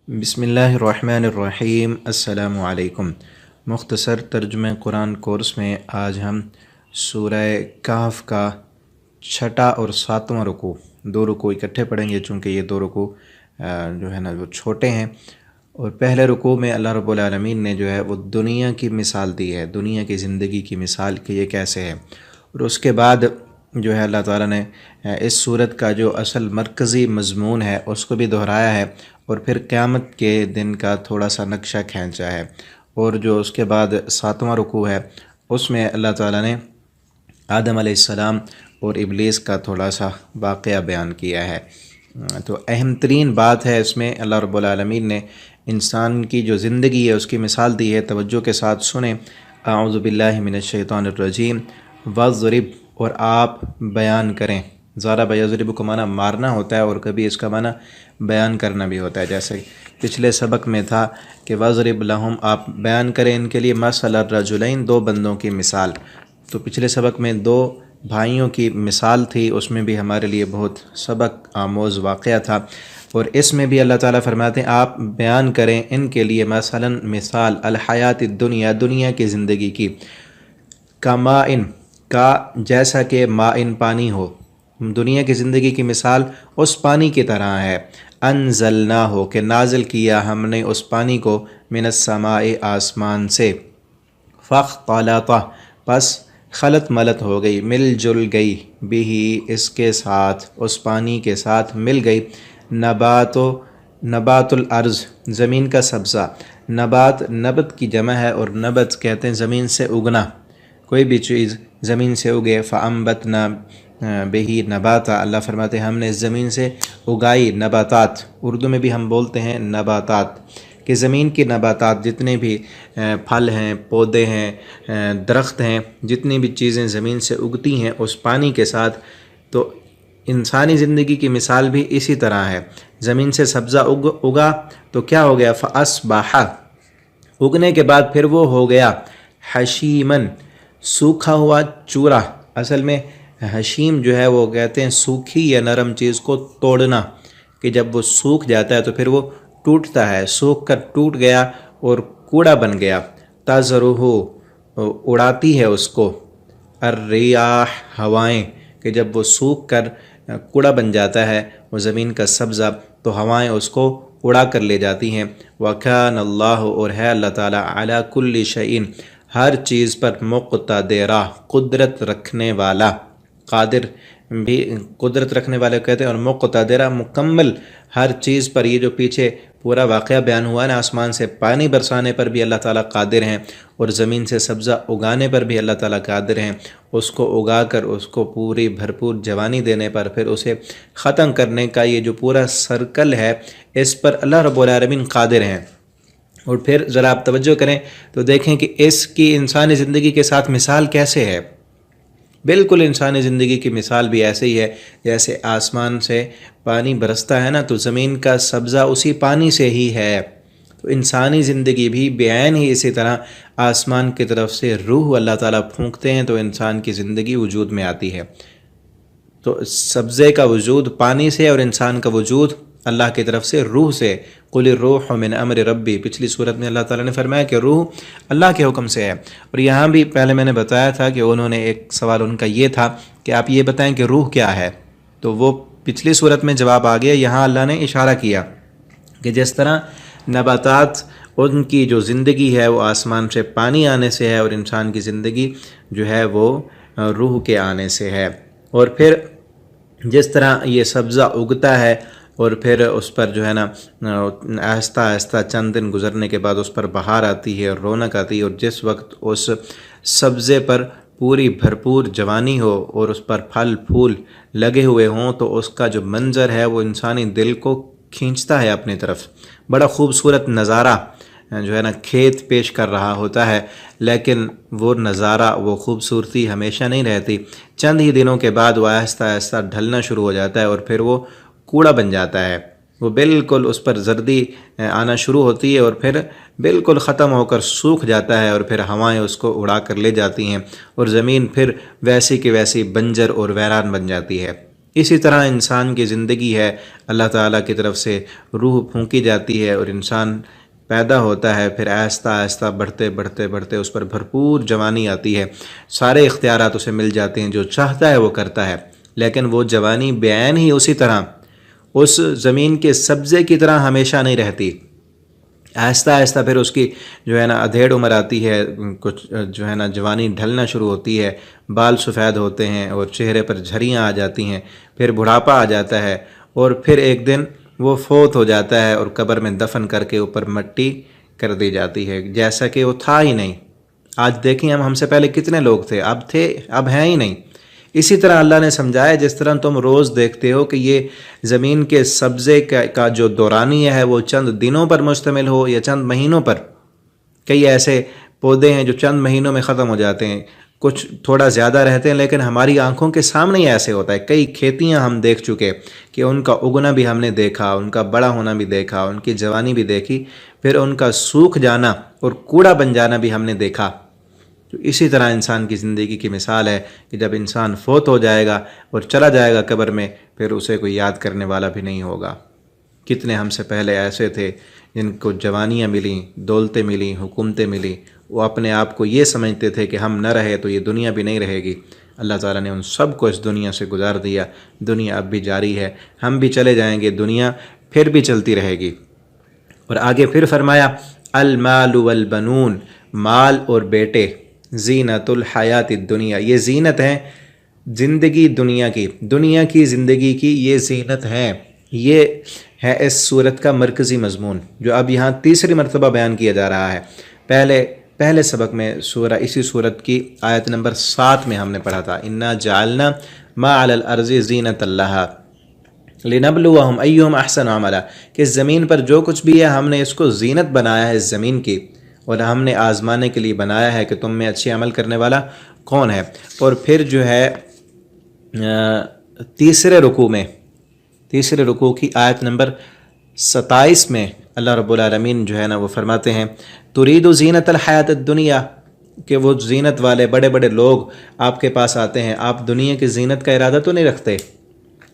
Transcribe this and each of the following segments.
بسم اللہ الرحمن الرحیم۔ السلام علیکم۔ مختصر ترجمہ قرآن کورس میں آج ہم سورہ کہف کا چھٹا اور ساتواں رکوع، دو رکوع اکٹھے پڑھیں گے چونکہ یہ دو رکوع جو ہے نا وہ چھوٹے ہیں۔ اور پہلے رکوع میں اللہ رب العالمین نے جو ہے وہ دنیا کی مثال دی ہے، دنیا کی زندگی کی مثال کہ یہ کیسے ہے، اور اس کے بعد جو ہے اللہ تعالیٰ نے اس صورت کا جو اصل مرکزی مضمون ہے اس کو بھی دہرایا ہے، اور پھر قیامت کے دن کا تھوڑا سا نقشہ کھینچا ہے۔ اور جو اس کے بعد ساتواں رکوع ہے اس میں اللہ تعالیٰ نے آدم علیہ السلام اور ابلیس کا تھوڑا سا واقعہ بیان کیا ہے۔ تو اہم ترین بات ہے اس میں اللہ رب العالمین نے انسان کی جو زندگی ہے اس کی مثال دی ہے۔ توجہ کے ساتھ سنیں۔ اعوذ باللہ من الشیطان الرجیم وَضْرِبْ، اور آپ بیان کریں۔ ضرب یضرب کا معنی مارنا ہوتا ہے، اور کبھی اس کا معنی بیان کرنا بھی ہوتا ہے، جیسے پچھلے سبق میں تھا کہ وَضْرِبْ لَهُمْ، آپ بیان کریں ان کے لیے مَثَلَ الرَّجُلَيْن، دو بندوں کی مثال۔ تو پچھلے سبق میں دو بھائیوں کی مثال تھی، اس میں بھی ہمارے لیے بہت سبق آموز واقعہ تھا، اور اس میں بھی اللہ تعالیٰ فرماتے ہیں آپ بیان کریں ان کے لیے مثلاً مثال الحیات الدنیا، دنیا کی زندگی کی، کمائن، کا جیسا کہ مائن پانی ہو، دنیا کی زندگی کی مثال اس پانی کی طرح ہے، انزلنا ہو کہ نازل کیا ہم نے اس پانی کو، من السماء آسمان سے، فاختلط، پس خلط ملت ہو گئی، مل جل گئی، بھی اس کے ساتھ، اس پانی کے ساتھ مل گئی، نبات الارض، زمین کا سبزہ، نبات نبت کی جمع ہے، اور نبت کہتے ہیں زمین سے اگنا، کوئی بھی چیز زمین سے اگے، فَأَنبَتْنَا بِهِ نباتا، اللہ فرماتے ہیں ہم نے زمین سے اگائی نباتات، اردو میں بھی ہم بولتے ہیں نباتات، کہ زمین کی نباتات جتنے بھی پھل ہیں، پودے ہیں، درخت ہیں، جتنی بھی چیزیں زمین سے اگتی ہیں اس پانی کے ساتھ۔ تو انسانی زندگی کی مثال بھی اسی طرح ہے، زمین سے سبزہ اگا تو کیا ہو گیا، فَأَصْبَحَ، اگنے کے بعد پھر وہ ہو گیا حشیمن، سوکھا ہوا چورا۔ اصل میں حشیم جو ہے وہ کہتے ہیں سوکھی یا نرم چیز کو توڑنا، کہ جب وہ سوکھ جاتا ہے تو پھر وہ ٹوٹتا ہے، سوکھ کر ٹوٹ گیا اور کوڑا بن گیا۔ تَذْرُهُ، اڑاتی ہے اس کو، الرِّيَاحُ، ہوائیں، کہ جب وہ سوکھ کر کوڑا بن جاتا ہے وہ زمین کا سبزہ تو ہوائیں اس کو اڑا کر لے جاتی ہیں۔ وَكَانَ اللَّهُ، اور ہے اللہ تعالیٰ، عَلَى كُلِّ شَيْءٍ، ہر چیز پر، مقتدرہ، قدرت رکھنے والا، قادر بھی قدرت رکھنے والے کہتے ہیں، اور مقتدرہ، مکمل ہر چیز پر۔ یہ جو پیچھے پورا واقعہ بیان ہوا نا، آسمان سے پانی برسانے پر بھی اللہ تعالیٰ قادر ہیں، اور زمین سے سبزہ اگانے پر بھی اللہ تعالیٰ قادر ہیں، اس کو اگا کر اس کو پوری بھرپور جوانی دینے پر، پھر اسے ختم کرنے کا یہ جو پورا سرکل ہے اس پر اللہ رب العالمین قادر ہیں۔ اور پھر ذرا آپ توجہ کریں تو دیکھیں کہ اس کی انسانی زندگی کے ساتھ مثال کیسے ہے۔ بالکل انسانی زندگی کی مثال بھی ایسے ہی ہے، جیسے آسمان سے پانی برستا ہے نا تو زمین کا سبزہ اسی پانی سے ہی ہے، تو انسانی زندگی بھی بعین ہی اسی طرح آسمان کی طرف سے روح اللہ تعالیٰ پھونکتے ہیں تو انسان کی زندگی وجود میں آتی ہے۔ تو سبزے کا وجود پانی سے، اور انسان کا وجود اللہ کی طرف سے روح سے۔ قُلِ الرُّوحُ مِنْ أَمْرِ رَبِّي، پچھلی صورت میں اللہ تعالیٰ نے فرمایا کہ روح اللہ کے حکم سے ہے۔ اور یہاں بھی پہلے میں نے بتایا تھا کہ انہوں نے ایک سوال ان کا یہ تھا کہ آپ یہ بتائیں کہ روح کیا ہے، تو وہ پچھلی صورت میں جواب آ گیا۔ یہاں اللہ نے اشارہ کیا کہ جس طرح نباتات، ان کی جو زندگی ہے وہ آسمان سے پانی آنے سے ہے، اور انسان کی زندگی جو ہے وہ روح کے آنے سے ہے۔ اور پھر جس طرح یہ سبزہ اگتا ہے اور پھر اس پر جو ہے نا آہستہ آہستہ چند دن گزرنے کے بعد اس پر بہار آتی ہے اور رونق آتی ہے، اور جس وقت اس سبزے پر پوری بھرپور جوانی ہو اور اس پر پھل پھول لگے ہوئے ہوں تو اس کا جو منظر ہے وہ انسانی دل کو کھینچتا ہے اپنی طرف۔ بڑا خوبصورت نظارہ جو ہے نا کھیت پیش کر رہا ہوتا ہے، لیکن وہ نظارہ، وہ خوبصورتی ہمیشہ نہیں رہتی، چند ہی دنوں کے بعد وہ آہستہ آہستہ ڈھلنا شروع ہو جاتا ہے اور پھر وہ کوڑا بن جاتا ہے، وہ بالکل اس پر زردی آنا شروع ہوتی ہے اور پھر بالکل ختم ہو کر سوکھ جاتا ہے، اور پھر ہوائیں اس کو اڑا کر لے جاتی ہیں اور زمین پھر ویسی کی ویسی بنجر اور ویران بن جاتی ہے۔ اسی طرح انسان کی زندگی ہے، اللہ تعالیٰ کی طرف سے روح پھونکی جاتی ہے اور انسان پیدا ہوتا ہے، پھر آہستہ آہستہ بڑھتے بڑھتے بڑھتے اس پر بھرپور جوانی آتی ہے، سارے اختیارات اسے مل جاتے ہیں، جو چاہتا ہے وہ کرتا ہے، لیکن وہ جوانی بعین ہی اسی طرح اس زمین کے سبزے کی طرح ہمیشہ نہیں رہتی۔ آہستہ آہستہ پھر اس کی جو ہے نا ادھیڑ عمر آتی ہے، کچھ جو ہے نا جوانی ڈھلنا شروع ہوتی ہے، بال سفید ہوتے ہیں اور چہرے پر جھریاں آ جاتی ہیں، پھر بڑھاپا آ جاتا ہے، اور پھر ایک دن وہ فوت ہو جاتا ہے اور قبر میں دفن کر کے اوپر مٹی کر دی جاتی ہے، جیسا کہ وہ تھا ہی نہیں۔ آج دیکھیں ہم سے پہلے کتنے لوگ تھے، اب تھے، اب ہیں ہی نہیں۔ اسی طرح اللہ نے سمجھایا، جس طرح تم روز دیکھتے ہو کہ یہ زمین کے سبزے کا جو دورانیہ ہے وہ چند دنوں پر مشتمل ہو یا چند مہینوں پر، کئی ایسے پودے ہیں جو چند مہینوں میں ختم ہو جاتے ہیں، کچھ تھوڑا زیادہ رہتے ہیں، لیکن ہماری آنکھوں کے سامنے ہی ایسے ہوتا ہے۔ کئی کھیتیاں ہم دیکھ چکے کہ ان کا اگنا بھی ہم نے دیکھا، ان کا بڑا ہونا بھی دیکھا، ان کی جوانی بھی دیکھی، پھر ان کا سوکھ جانا اور کوڑا بن جانا بھی ہم نے دیکھا۔ تو اسی طرح انسان کی زندگی کی مثال ہے کہ جب انسان فوت ہو جائے گا اور چلا جائے گا قبر میں، پھر اسے کوئی یاد کرنے والا بھی نہیں ہوگا۔ کتنے ہم سے پہلے ایسے تھے جن کو جوانیاں ملیں، دولتیں ملیں، حکومتیں ملیں، وہ اپنے آپ کو یہ سمجھتے تھے کہ ہم نہ رہے تو یہ دنیا بھی نہیں رہے گی۔ اللہ تعالیٰ نے ان سب کو اس دنیا سے گزار دیا، دنیا اب بھی جاری ہے، ہم بھی چلے جائیں گے، دنیا پھر بھی چلتی رہے گی۔ اور آگے پھر فرمایا المال والبنون، مال اور بیٹے، زینت الحیات الدنیا، یہ زینت ہیں زندگی دنیا کی زندگی کی، یہ زینت ہیں۔ یہ ہے اس صورت کا مرکزی مضمون جو اب یہاں تیسری مرتبہ بیان کیا جا رہا ہے۔ پہلے سبق میں اسی صورت کی آیت نمبر 7 میں ہم نے پڑھا تھا، انا جعلنا ما علی الارض زینۃ لہا لنبلوہم ایہم احسن عملا، کہ زمین پر جو کچھ بھی ہے ہم نے اس کو زینت بنایا ہے اس زمین کی، اور ہم نے آزمانے کے لیے بنایا ہے کہ تم میں اچھے عمل کرنے والا کون ہے۔ اور پھر جو ہے تیسرے رکوع کی آیت نمبر 27 میں اللہ رب العالمین جو ہے نا وہ فرماتے ہیں ترید زینت الحیات الدنیا، کہ وہ زینت والے بڑے بڑے لوگ آپ کے پاس آتے ہیں، آپ دنیا کی زینت کا ارادہ تو نہیں رکھتے۔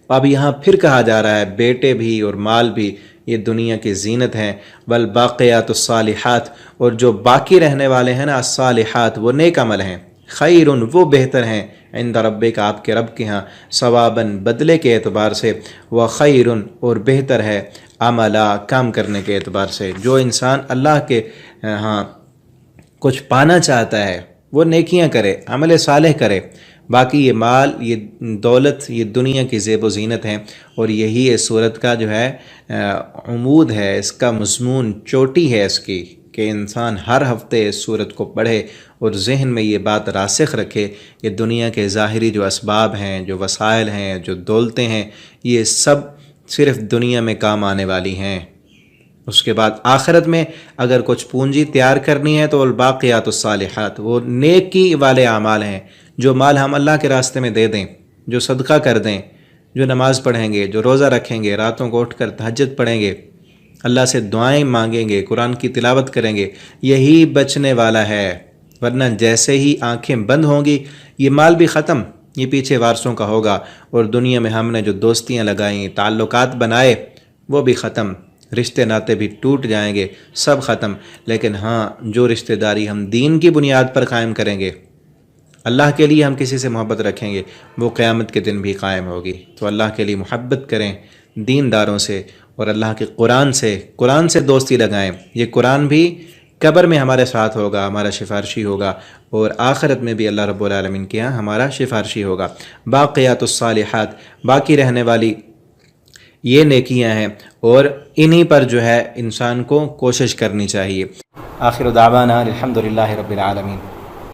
اب یہاں پھر کہا جا رہا ہے بیٹے بھی اور مال بھی یہ دنیا کی زینت ہیں، والباقیات الصالحات، اور جو باقی رہنے والے ہیں نا الصالحات، وہ نیک عمل ہیں، خیر، وہ بہتر ہیں، عند ربک، آپ کے رب کے ہاں، ثواباً، بدلے کے اعتبار سے، وخیر، اور بہتر ہے، عملا، کام کرنے کے اعتبار سے۔ جو انسان اللہ کے ہاں کچھ پانا چاہتا ہے وہ نیکیاں کرے، عمل صالح کرے، باقی یہ مال، یہ دولت، یہ دنیا کی زیب و زینت ہیں، اور یہی اس صورت کا جو ہے عمود ہے، اس کا مضمون، چوٹی ہے اس کی، کہ انسان ہر ہفتے اس صورت کو پڑھے اور ذہن میں یہ بات راسخ رکھے کہ دنیا کے ظاہری جو اسباب ہیں، جو وسائل ہیں، جو دولتیں ہیں، یہ سب صرف دنیا میں کام آنے والی ہیں۔ اس کے بعد آخرت میں اگر کچھ پونجی تیار کرنی ہے تو الباقیات الصالحات، وہ نیکی والے اعمال ہیں، جو مال ہم اللہ کے راستے میں دے دیں، جو صدقہ کر دیں، جو نماز پڑھیں گے، جو روزہ رکھیں گے، راتوں کو اٹھ کر تہجد پڑھیں گے، اللہ سے دعائیں مانگیں گے، قرآن کی تلاوت کریں گے، یہی بچنے والا ہے۔ ورنہ جیسے ہی آنکھیں بند ہوں گی یہ مال بھی ختم، یہ پیچھے وارثوں کا ہوگا، اور دنیا میں ہم نے جو دوستیاں لگائیں، تعلقات بنائے، وہ بھی ختم، رشتے ناتے بھی ٹوٹ جائیں گے، سب ختم۔ لیکن ہاں، جو رشتہ داری ہم دین کی بنیاد پر قائم کریں گے، اللہ کے لیے ہم کسی سے محبت رکھیں گے، وہ قیامت کے دن بھی قائم ہوگی۔ تو اللہ کے لیے محبت کریں دینداروں سے، اور اللہ کے قرآن سے دوستی لگائیں۔ یہ قرآن بھی قبر میں ہمارے ساتھ ہوگا، ہمارا سفارشی ہوگا، اور آخرت میں بھی اللہ رب العالمین کے ہاں ہمارا سفارشی ہوگا۔ باقیات الصالحات، باقی رہنے والی یہ نیکیاں ہیں، اور انہی پر جو ہے انسان کو کوشش کرنی چاہیے۔ آخر دعوانا الحمدللہ رب العالمین۔